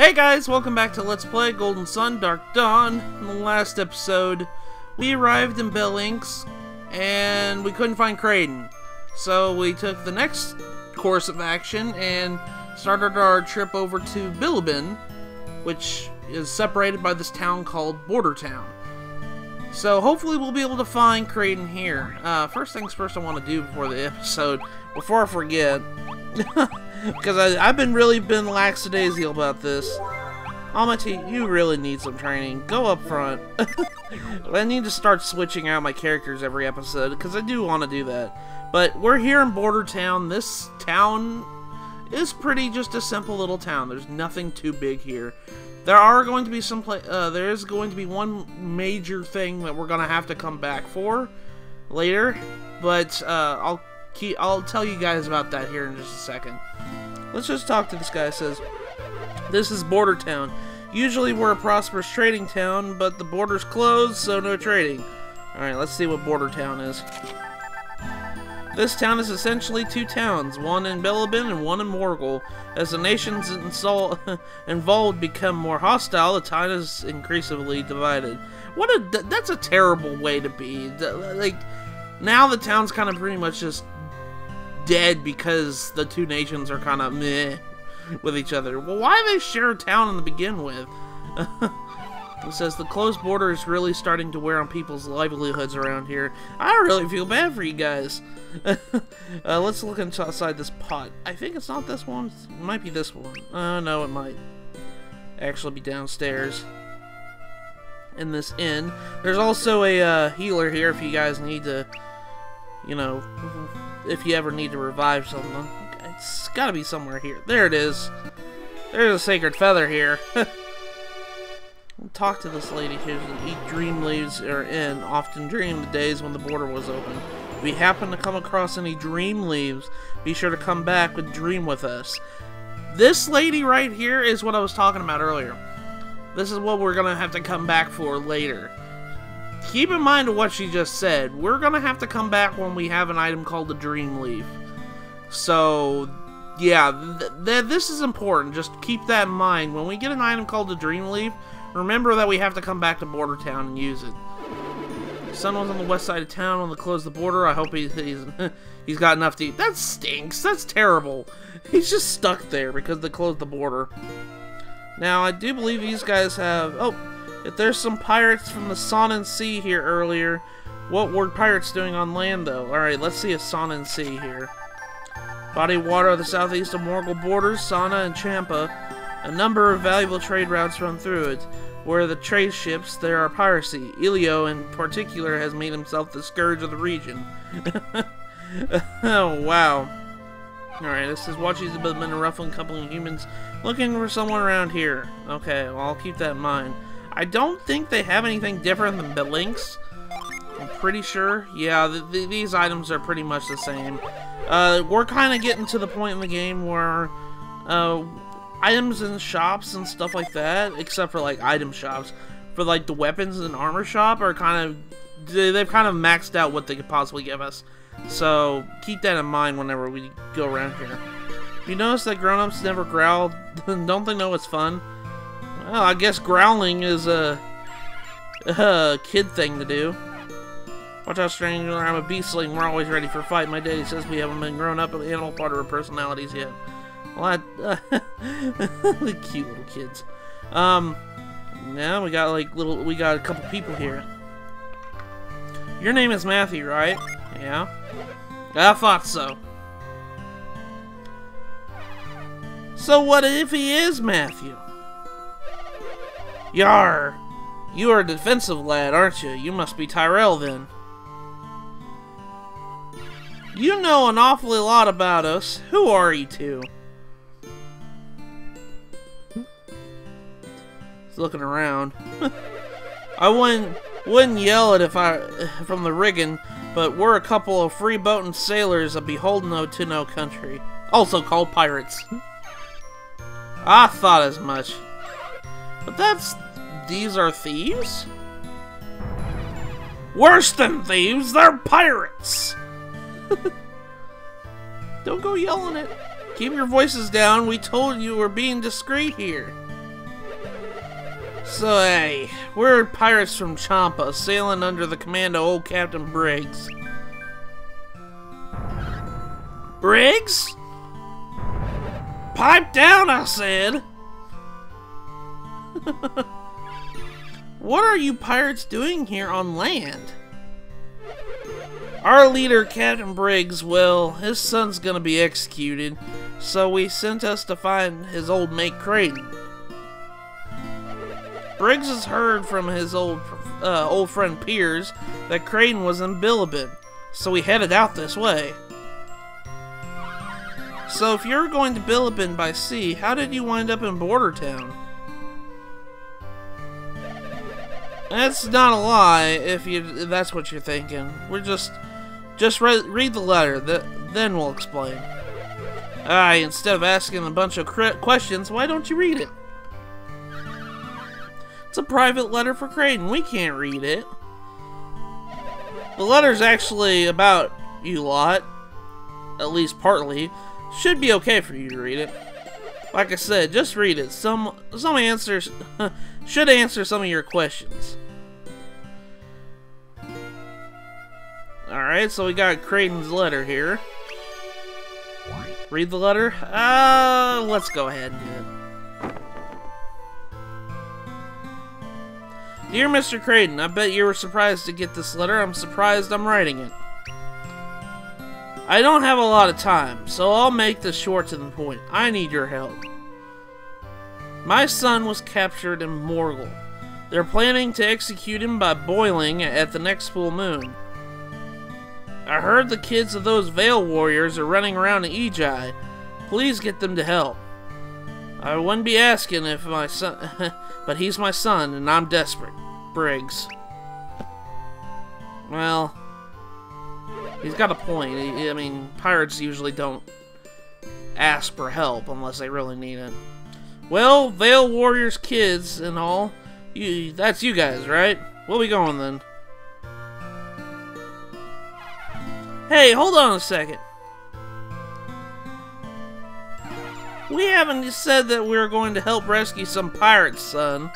Hey guys, welcome back to Let's Play Golden Sun Dark Dawn. In the last episode, we arrived in Billings, and we couldn't find Kraden. So we took the next course of action and started our trip over to Bilibin, which is separated by this town called Border Town. So hopefully we'll be able to find Kraden here. First things first I want to do before the episode, before I forget, because I've been lackadaisical about this. Almighty, you really need some training. Go up front. I need to start switching out my characters every episode, because I do want to do that. But we're here in Border Town. This town is just a simple little town. There's nothing too big here. There is going to be one major thing that we're gonna have to come back for later, but I'll tell you guys about that here in just a second. Let's just talk to this guy. It says, "This is Border Town. Usually we're a prosperous trading town, but the border's closed, so no trading." Alright, let's see what Border Town is. This town is essentially two towns, one in Bilibin and one in Morgul. As the nations involved become more hostile, the town is increasingly divided. That's a terrible way to be. Like, now the town's kind of pretty much just dead because the two nations are kind of meh with each other. Well, why do they share a town to begin with? It says, "The closed border is really starting to wear on people's livelihoods around here. I really feel bad for you guys." Let's look inside this pot. I think it's not this one. It might be this one. No, it might actually be downstairs in this inn. There's also a healer here if you guys need to, if you ever need to revive someone. It's gotta be somewhere here. There it is. There's a sacred feather here. Talk to this lady here. Eat dream leaves are in. Often dream the days when the border was open. If you happen to come across any dream leaves, be sure to come back and dream with us. This lady right here is what I was talking about earlier. This is what we're gonna have to come back for later. Keep in mind what she just said. We're gonna have to come back when we have an item called the dream leaf. So, yeah, this is important. Just keep that in mind. When we get an item called the dream leaf, remember that we have to come back to Border Town and use it. Son was on the west side of town when they closed the border. I hope he's got enough to eat. That stinks. That's terrible. He's just stuck there because they closed the border. Now, I do believe these guys have... Oh, if there's some pirates from the Saha Sea here earlier, what were pirates doing on land, though? Alright, let's see a Saha Sea here. Body of water of the southeast of Morgul borders, Saha and Champa. A number of valuable trade routes run through it. Where the trade ships, there are piracy. Elio, in particular, has made himself the scourge of the region. Oh, wow. Alright, this is Watchy's been a ruffling couple of humans looking for someone around here. Okay, well, I'll keep that in mind. I don't think they have anything different than Billings. I'm pretty sure. Yeah, these items are pretty much the same. We're kind of getting to the point in the game where items in shops and stuff like that, except for like item shops, for like the weapons and armor shop they've kind of maxed out what they could possibly give us. So keep that in mind whenever we go around here. You notice that grown-ups never growl? Don't they know it's fun? Well, I guess growling is a kid thing to do. Watch out, stranger, I'm a beastling. We're always ready for a fight. My daddy says we haven't been grown up with the animal part of our personalities yet. Well, the cute little kids. Now we got a couple people here. Your name is Matthew, right? Yeah. I thought so. So what if he is Matthew? Yar! You are a defensive lad, aren't you? You must be Tyrell then. You know an awfully lot about us. Who are you two? Looking around. I wouldn't yell it from the rigging, but we're a couple of freeboating sailors of beholden to no country, also called pirates. I thought as much. But these are thieves? Worse than thieves, they're pirates! Don't go yelling it. Keep your voices down. We told you we're being discreet here. So, hey, we're pirates from Champa, sailing under the command of old Captain Briggs. Briggs? Pipe down, I said! What are you pirates doing here on land? Our leader, Captain Briggs, well, his son's gonna be executed, so he sent us to find his old mate Kraden. Briggs has heard from his old friend Piers that Kraden was in Bilibin, so we headed out this way. So if you're going to Bilibin by sea, how did you wind up in Border Town? That's not a lie, if that's what you're thinking. We're just read the letter, then we'll explain. Instead of asking a bunch of questions, why don't you read it? It's a private letter for Kraden. We can't read it. The letter's actually about you lot, at least partly. Should be okay for you to read it. Like I said, just read it. Some answers should answer some of your questions. Alright, so we got Craton's letter here. Read the letter? Let's go ahead and do it. Dear Mr. Kraden, I bet you were surprised to get this letter. I'm surprised I'm writing it. I don't have a lot of time, so I'll make this short to the point. I need your help. My son was captured in Morgul. They're planning to execute him by boiling at the next full moon. I heard the kids of those Veil Warriors are running around in Ejai. Please get them to help. I wouldn't be asking if my son... but he's my son, and I'm desperate. Briggs. Well... he's got a point. I mean, pirates usually don't ask for help unless they really need it. Well, Veil Warriors kids and all. That's you guys, right? Where we going then? Hey, hold on a second. We haven't said that we're going to help rescue some pirates, son.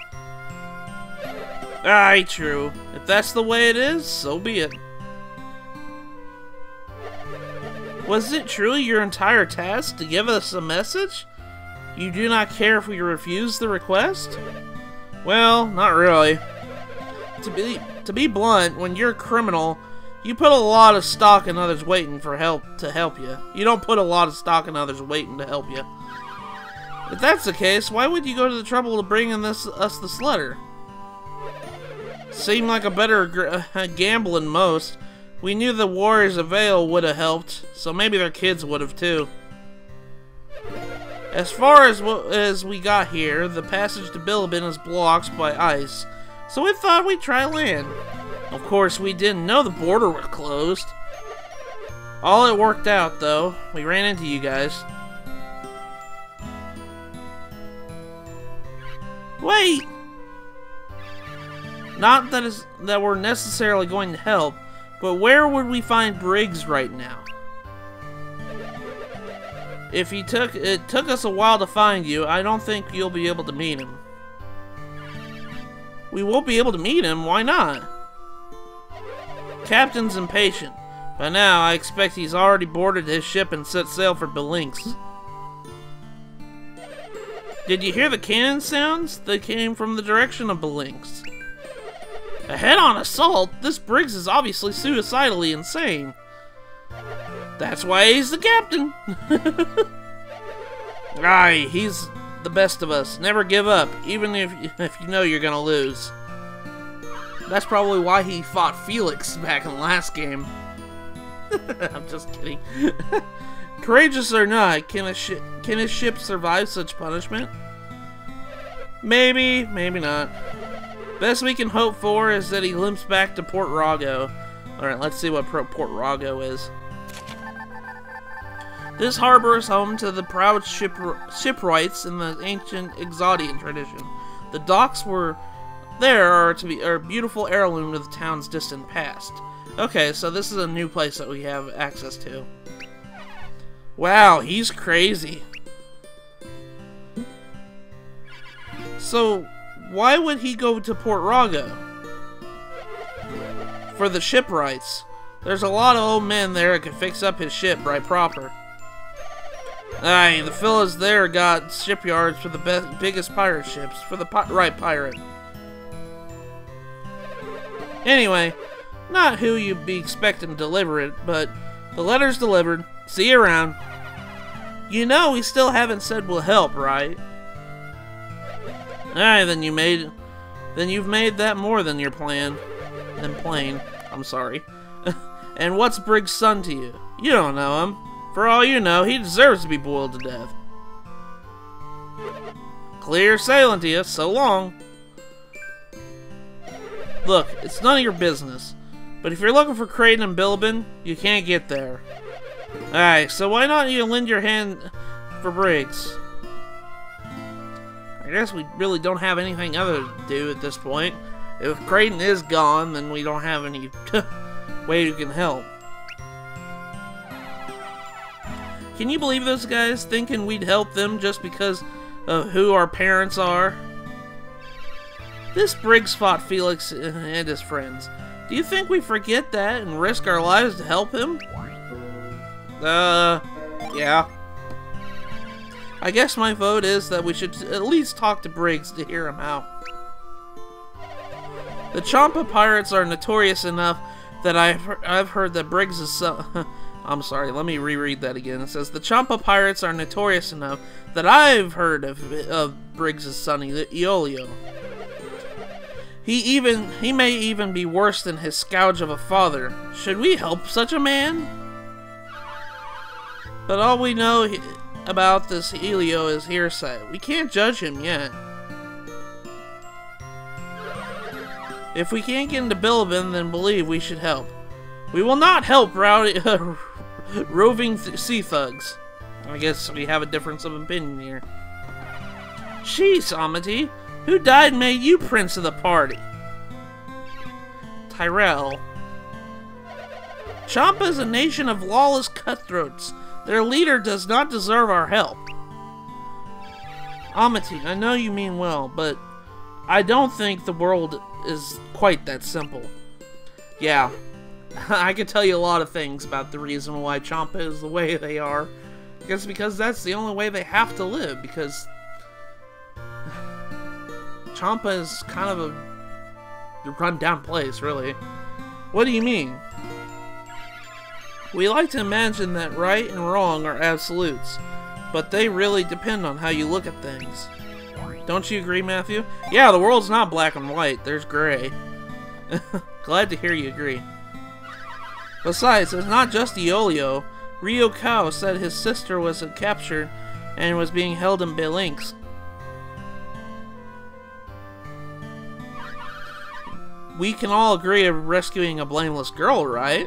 Aye, true. If that's the way it is, so be it. Was it truly your entire task to give us a message? You do not care if we refuse the request? Well, not really. To be blunt, when you're a criminal, you put a lot of stock in others waiting for help to help you. You don't put a lot of stock in others waiting to help you. If that's the case, why would you go to the trouble of bringing us this letter? Seemed like a better gamble than most. We knew the Warriors of Vale would have helped, so maybe their kids would have too. As far as we got here, the passage to Bilibin is blocked by ice, so we thought we'd try land. Of course, we didn't know the border was closed. All it worked out, though. We ran into you guys. Wait! Not that we're necessarily going to help, but where would we find Briggs right now? If it took us a while to find you, I don't think you'll be able to meet him. We won't be able to meet him? Why not? Captain's impatient. By now, I expect he's already boarded his ship and set sail for Belinks. Did you hear the cannon sounds? They came from the direction of Belinks. A head-on assault? This Briggs is obviously suicidally insane. That's why he's the captain. Aye, he's the best of us. Never give up, even if you know you're gonna lose. That's probably why he fought Felix back in the last game. I'm just kidding. Courageous or not, can his ship survive such punishment? Maybe, maybe not. Best we can hope for is that he limps back to Port Rogo. Alright, let's see what Port Rogo is. This harbor is home to the proud shipwrights in the ancient Exodian tradition. The docks are a beautiful heirloom to the town's distant past. Okay, so this is a new place that we have access to. Wow, he's crazy. So, why would he go to Port Rogo? For the shipwrights. There's a lot of old men there that could fix up his ship right proper. Aye, the fellas there got shipyards for the biggest pirate ships, for the right pirate. Anyway, not who you'd be expecting to deliver it, but the letter's delivered. See you around. You know we still haven't said we'll help, right? Aye, then you've made that more than your plan. Than plain. I'm sorry. And what's Brigg's son to you? You don't know him. For all you know, he deserves to be boiled to death. Clear sailing to you. So long. Look, it's none of your business. But if you're looking for Kraden and Bilibin, you can't get there. Alright, so why not you lend your hand for Briggs? I guess we really don't have anything other to do at this point. If Kraden is gone, then we don't have any way we can help. Can you believe those guys thinking we'd help them just because of who our parents are? This Briggs fought Felix and his friends. Do you think we forget that and risk our lives to help him? Yeah. I guess my vote is that we should at least talk to Briggs to hear him out. The Champa pirates are notorious enough that I've heard that Briggs is I'm sorry, let me reread that again. It says, the Champa pirates are notorious enough that I've heard of Briggs' son, Iolio. He may even be worse than his scourge of a father. Should we help such a man? But all we know about this Iolio is hearsay. We can't judge him yet. If we can't get into Bilibin, then believe we should help. We will not help rowdy, roving sea thugs. I guess we have a difference of opinion here. Jeez, Amity, who died and made you prince of the party? Tyrell. Champa is a nation of lawless cutthroats. Their leader does not deserve our help. Amity, I know you mean well, but I don't think the world is quite that simple. Yeah, I could tell you a lot of things about the reason why Champa is the way they are. I guess because that's the only way they have to live, because Champa is kind of a run-down place, really. What do you mean? We like to imagine that right and wrong are absolutes, but they really depend on how you look at things. Don't you agree, Matthew? Yeah, the world's not black and white. There's gray. Glad to hear you agree. Besides, it's not just Iolio. Rio Kao said his sister was captured and was being held in Belinks. We can all agree of rescuing a blameless girl, right?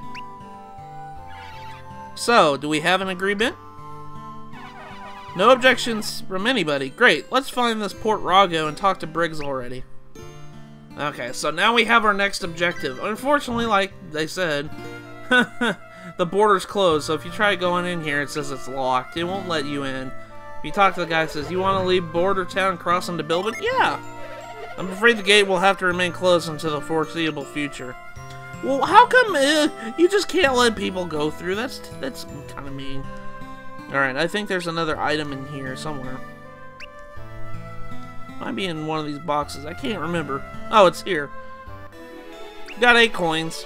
So, do we have an agreement? No objections from anybody. Great, let's find this Port Rogo and talk to Briggs already. Okay, so now we have our next objective. Unfortunately, like they said, the border's closed, so if you try going in here, it says it's locked. It won't let you in. If you talk to the guy that says, you want to leave border town, cross into Bilibin? Yeah! I'm afraid the gate will have to remain closed until the foreseeable future. Well, how come you just can't let people go through? That's kind of mean. Alright, I think there's another item in here somewhere. Might be in one of these boxes. I can't remember. Oh, it's here. Got 8 coins.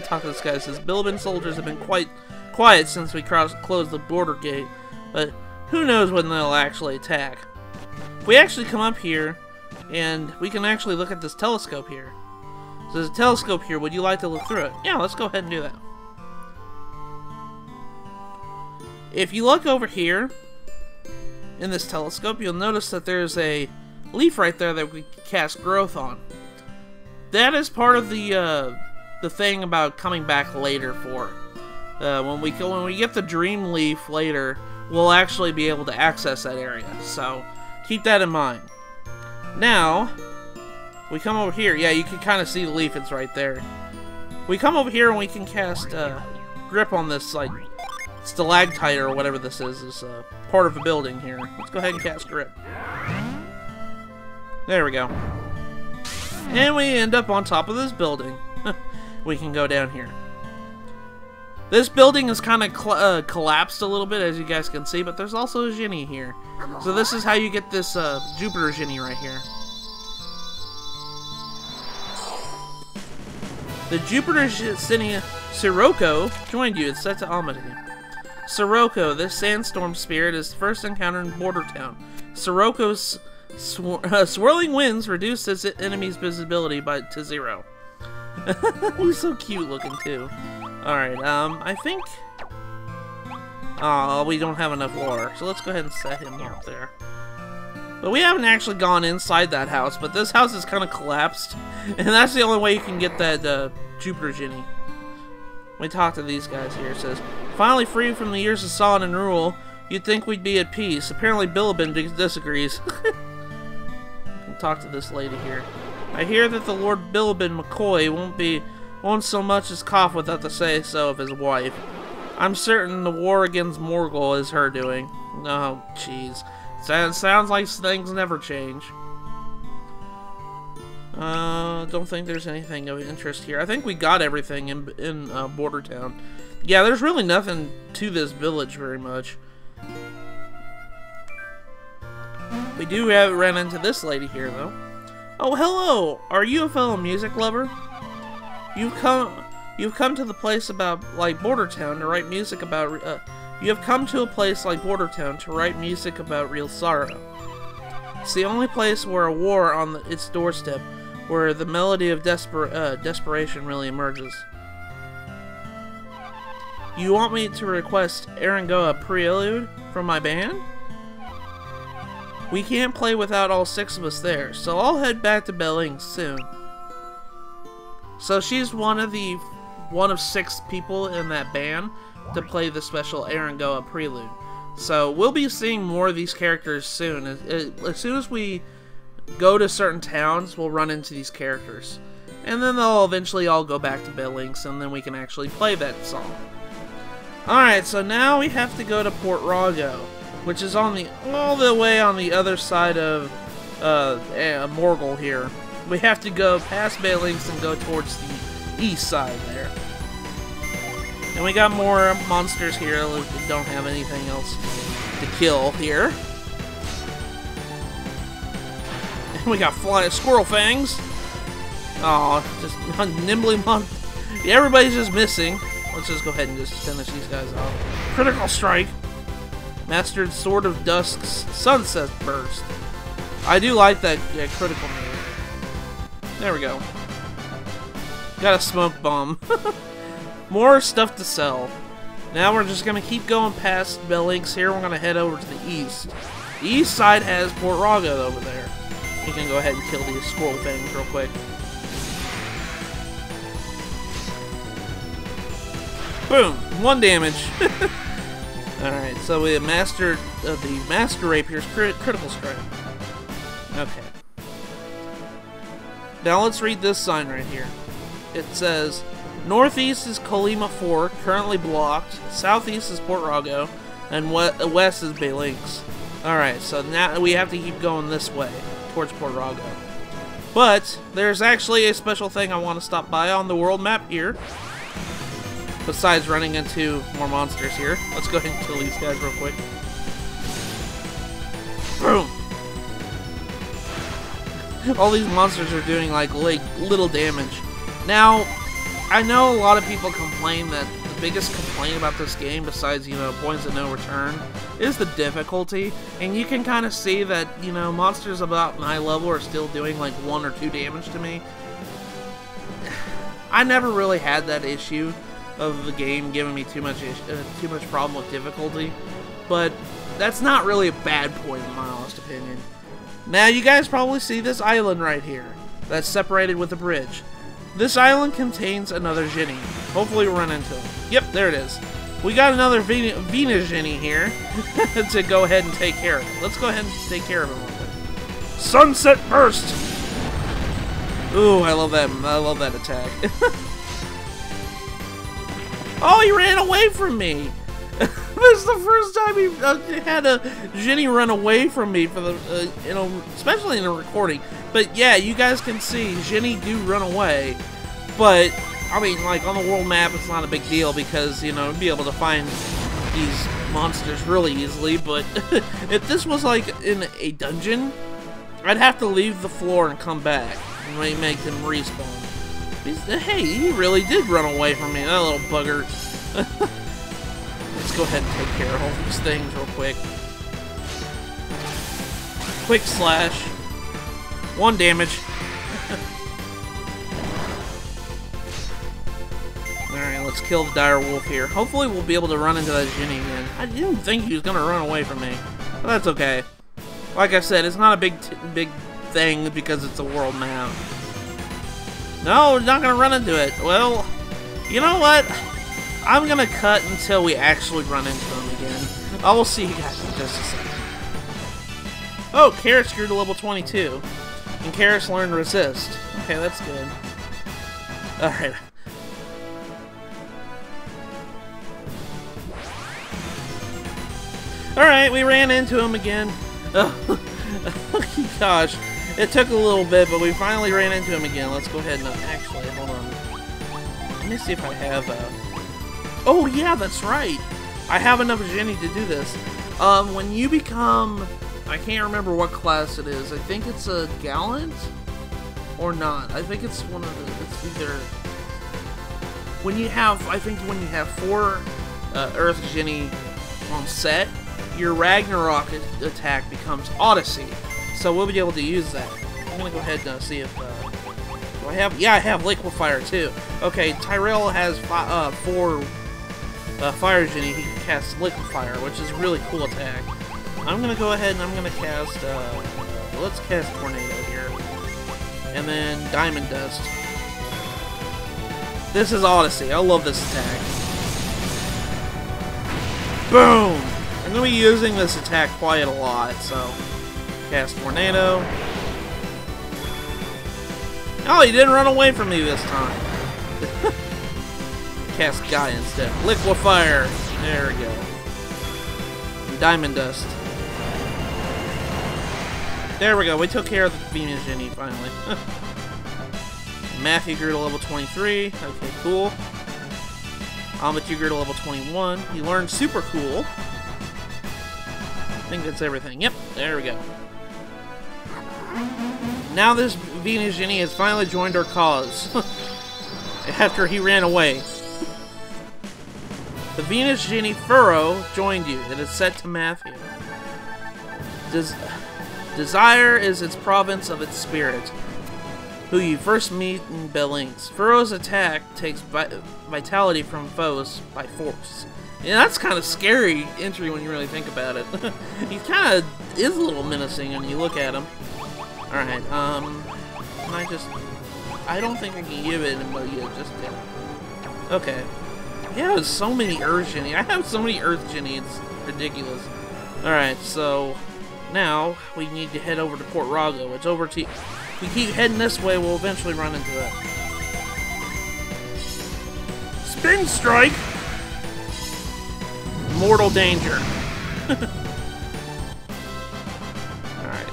Talk to this guy. Says, Bilibin soldiers have been quite quiet since we closed the border gate, but who knows when they'll actually attack. We actually come up here, and we can actually look at this telescope here. So there's a telescope here. Would you like to look through it? Yeah, let's go ahead and do that. If you look over here in this telescope, you'll notice that there's a leaf right there that we can cast growth on. That is part of the thing about coming back later for. When we get the dream leaf later, we'll actually be able to access that area. So keep that in mind. Now we come over here. Yeah, you can kind of see the leaf. It's right there. We come over here and we can cast grip on this like stalactite or whatever this is part of a building here. Let's go ahead and cast grip. There we go. And we end up on top of this building. We can go down here. This building is kind of collapsed a little bit, as you guys can see, but there's also a Ginny here. So this is how you get this Jupiter Ginny right here. The Jupiter Ginny Sirocco joined you. It's set to Amity. Sirocco, this sandstorm spirit, is first encountered in Border Town. Sirocco's swirling winds reduce its enemy's visibility to 0. He's so cute looking too. Alright, I think... Oh, we don't have enough water, so let's go ahead and set him up there. But we haven't actually gone inside that house, but this house is kind of collapsed. And that's the only way you can get that Jupiter Ginny. We talk to these guys here. It says, finally free from the years of Saha rule, you'd think we'd be at peace. Apparently Bilibin disagrees. We'll talk to this lady here. I hear that the Lord Bilibin McCoy won't so much as cough without the say-so of his wife. I'm certain the war against Morgul is her doing. Oh, jeez. Sounds like things never change. Don't think there's anything of interest here. I think we got everything in Border Town. Yeah, there's really nothing to this village very much. We do run into this lady here, though. Oh, hello! Are you a fellow music lover? You've come to the place like Border Town to write music about. You have come to a place like Border Town to write music about real sorrow. It's the only place where a war on its doorstep, where the melody of desperation really emerges. You want me to request Arangoa Prelude from my band? We can't play without all 6 of us there, so I'll head back to Belling soon. So she's one of 6 people in that band to play the special Arangoa Prelude. So we'll be seeing more of these characters soon. As soon as we go to certain towns, we'll run into these characters. And then they'll eventually all go back to Billings, and then we can actually play that song. Alright, so now we have to go to Port Rogo, which is all the way on the other side of Morgul here. We have to go past Billings and go towards the east side there. And we got more monsters here that don't have anything else to kill here. And we got squirrel fangs. Oh, just nimbly everybody's just missing. Let's just go ahead and just finish these guys off. Critical strike. Mastered Sword of Dusk's Sunset Burst. I do like that critical move. There we go. Got a smoke bomb. More stuff to sell. Now we're just gonna keep going past Billings here. We're gonna head over to the east. The east side has Port Rogo over there. You can go ahead and kill these squirrel fangs real quick. Boom! 1 damage. Alright, so we have mastered the Master Rapier's critical strike. Okay. Now let's read this sign right here. It says, northeast is Colima 4, currently blocked. Southeast is Port Rogo, and west is Billings. Alright, so now we have to keep going this way, towards Port Rogo. But, there's actually a special thing I want to stop by on the world map here. Besides running into more monsters here. Let's go ahead and kill these guys real quick. Boom! All these monsters are doing like little damage. Now, I know a lot of people complain that the biggest complaint about this game, besides, points of no return, is the difficulty. And you can kind of see that, monsters about my level are still doing like 1 or 2 damage to me. I never really had that issue of the game giving me too much problem with difficulty, but that's not really a bad point in my honest opinion. Now you guys probably see this island right here that's separated with a bridge. This island contains another Ginny. Hopefully we'll run into him. Yep, there it is. We got another Venus Ginny here to go ahead and take care of it. Let's go ahead and take care of him real quick. Sunset Burst! Ooh, I love that attack. Oh, he ran away from me! This is the first time he had a Ginny run away from me for the, you know, especially in a recording. But yeah, you guys can see Ginny do run away. But I mean, like on the world map, it's not a big deal because you know, you'd be able to find these monsters really easily. But if this was like in a dungeon, I'd have to leave the floor and come back and make them respawn. Hey, he really did run away from me, that little bugger. Let's go ahead and take care of all these things real quick. Quick slash. 1 damage. Alright, let's kill the dire wolf here. Hopefully we'll be able to run into that Ginny again. I didn't think he was going to run away from me. But that's okay. Like I said, it's not a big thing because it's a world map. No, we're not going to run into it. Well, you know what? I'm going to cut until we actually run into him again. I will see you guys in just a second. Oh, Karis grew to level 22. And Karis learned resist. Okay, that's good. Alright. Alright, we ran into him again. Oh, gosh. It took a little bit, but we finally ran into him again. Let's go ahead and... actually, hold on. Let me see if I have... Oh, yeah, that's right. I have enough Ginny to do this. When you become... I can't remember what class it is. I think it's a Gallant? Or not. I think it's one of the... It's either... When you have... I think when you have 4 Earth Ginny on set, your Ragnarok attack becomes Odyssey. So we'll be able to use that. I'm gonna go ahead and see if... do I have... Yeah, I have Liquefier too. Okay, Tyrell has 4 Fire Ginny. He can cast Liquefier, which is a really cool attack. I'm gonna go ahead and I'm gonna cast... let's cast Tornado here. And then Diamond Dust. This is Odyssey. I love this attack. Boom! I'm gonna be using this attack quite a lot, so... Cast Tornado. Oh, he didn't run away from me this time. Cast Guy instead. Liquefier. There we go. Diamond Dust. There we go. We took care of the Venus Ginny finally. Matthew grew to level 23. Okay, cool. Amateur grew to level 21. He learned Super Cool. I think that's everything. Yep, there we go. Now this Venus Ginny has finally joined our cause. After he ran away. The Venus Ginny Furrow joined you. It is set to Matthew. Desire is its province of its spirit, who you first meet in Belinks. Furrow's attack takes vitality from foes by force. Yeah, that's kind of scary entry when you really think about it. He kind of is a little menacing when you look at him. Alright, can I just... I don't think I can give it, but yeah, just... Okay. Yeah, there's so many Earth Ginny. I have so many Earth Ginny, it's ridiculous. Alright, so... Now, we need to head over to Port Rogo. It's over to... If we keep heading this way, we'll eventually run into that. Spin Strike! Mortal danger. Alright.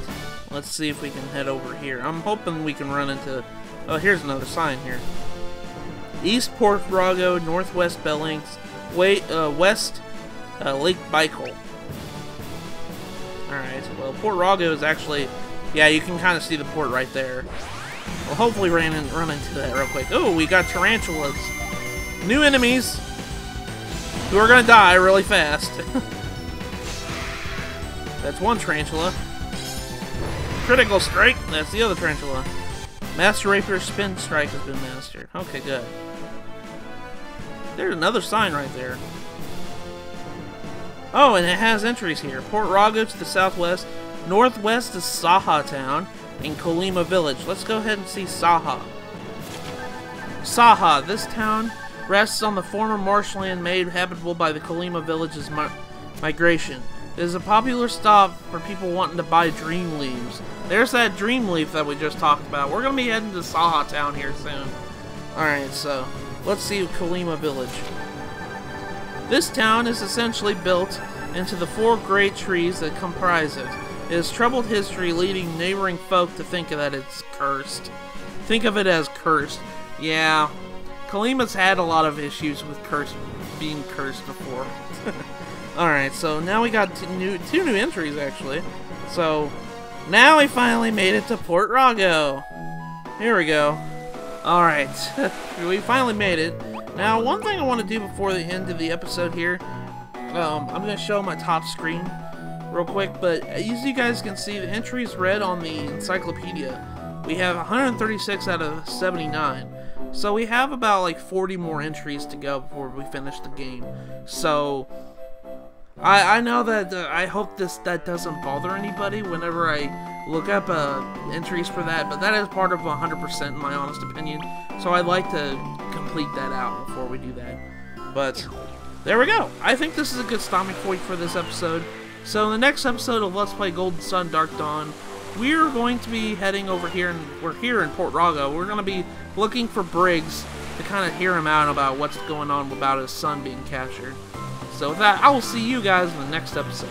Let's see if we can head over here. I'm hoping we can run into... Oh, here's another sign here. East Port Rogo, Northwest Belinks, West Lake Baikal. Alright, well, Port Rogo is actually... Yeah, you can kind of see the port right there. We'll hopefully run into that real quick. Oh, we got tarantulas. New enemies who are gonna die really fast. That's one tarantula. Critical Strike, that's the other tarantula. Master Rapier Spin Strike has been mastered. Okay, good. There's another sign right there. Oh, and it has entries here. Port Rogo to the southwest. Northwest is Saha Town and Colima Village. Let's go ahead and see Saha. Saha, this town rests on the former marshland made habitable by the Colima Village's migration. It is a popular stop for people wanting to buy dream leaves. There's that dream leaf that we just talked about. We're going to be heading to Saha Town here soon. Alright, so let's see Colima Village. This town is essentially built into the 4 great trees that comprise it. It has troubled history, leading neighboring folk to think that it's cursed. Think of it as cursed. Yeah, Kalima's had a lot of issues with being cursed before. Alright, so now we got two new entries, actually. So, now we finally made it to Port Rogo. Here we go. Alright, we finally made it. Now, one thing I want to do before the end of the episode here, I'm going to show my top screen real quick, but as you guys can see, the entries read on the encyclopedia, we have 136 out of 79. So we have about like 40 more entries to go before we finish the game. So I know that I hope that doesn't bother anybody whenever I look up entries for that, but that is part of 100% in my honest opinion. So I'd like to complete that out before we do that. But there we go. I think this is a good stopping point for this episode. So in the next episode of Let's Play Golden Sun Dark Dawn, we're going to be heading over here, and we're here in Port Rogo. We're going to be looking for Briggs to kind of hear him out about what's going on about his son being captured. So with that, I will see you guys in the next episode.